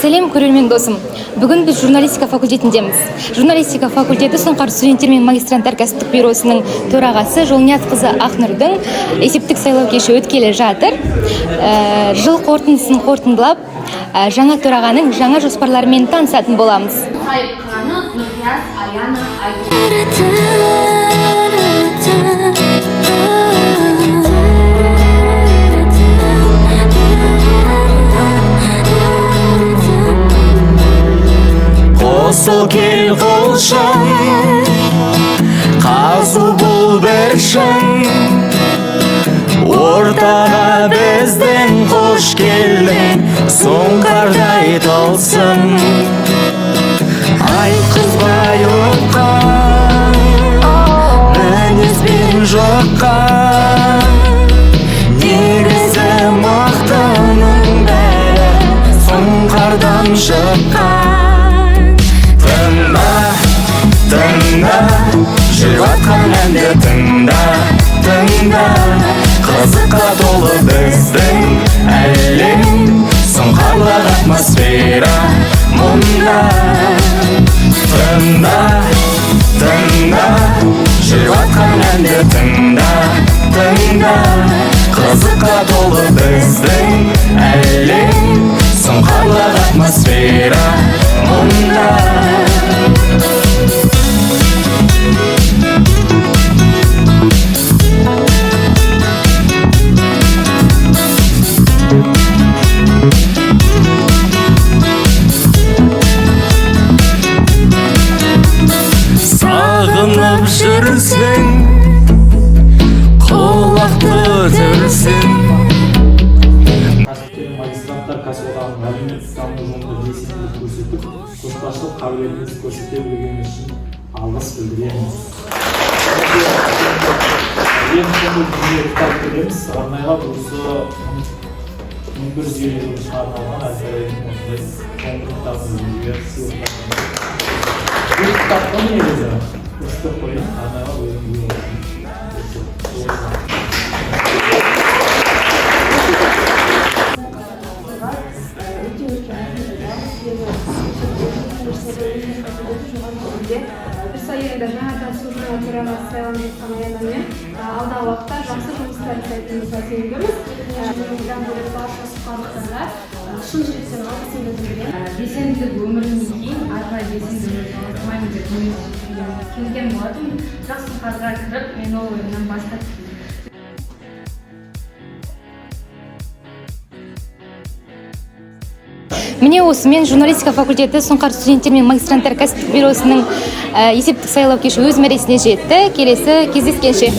Сәлем көрермен досым. Бүгін біз журналистика факультетіндеміз. Журналистика факультеті Сұңқар студенттер мен магистранттар кәсіптік бюросының төрағасы Жолниязқызы Ақнұрдың есептік сайлау кеші өткелі жатыр. Жыл қорытындысын қорытындылап, жаңа төрағаның жаңа жоспарларымен танысатын боламыз. Қосыл кел қолшын, қазу бұл бір шын, ортаға біздің қош келдің, Сұңқардай тылсым. Айтқызбай ұққан, мінезбен жоққан, негізі мақтаның бәрі Сұңқардан шыққан. Тыңда, жүрватқан әнді тыңда, қызыққа толы біздің әлем, Сұңқарлық атмосфера мұнда. Тыңда, жүрватқан әнді тыңда, қызыққа толы біздің әлем, Сұңқарлық атмосфера мұнда. Сағынып жүрсің, құлақты түрсің. Кәсіпкер магистранттар кәсіподағының әлеуметтік даму жолында белсенділік көрсетіп, көшбасшылық қабілетіңізді көрсете білгеніңіз үшін алғыс білдіреміз. Ең соңғы дүние кітап береміз. Арнайға осы 1150 жылға арналған әзірленген осындай соңғы кітабын бізге сыйлықтап. Бұл кітаптың негізі үстіп қойын, арнайға бөлім Біз айында жаңадан службаға төрағасы сайланып жатқан аяғанмен алдағы уақытта жақсы жұмыстар жасайтынымызға сенімдіміз. Бұдан бөлек барша сұхбаттарға шын жүректен алғысымды білдіремін. Белсенділік өмірімнен кейін ары қарай белсенділік жалғастырмаймын деп келген болатын. Бірақ Сұңқарға кіріп, мен ол ойымнан бас тарттым. Міне осымен журналистика факультеті Сұңқар студенттер мен магистранттар кәсіптік бюросының есептік сайлау кеші өз мәресіне жетті. Келесі кездескенше.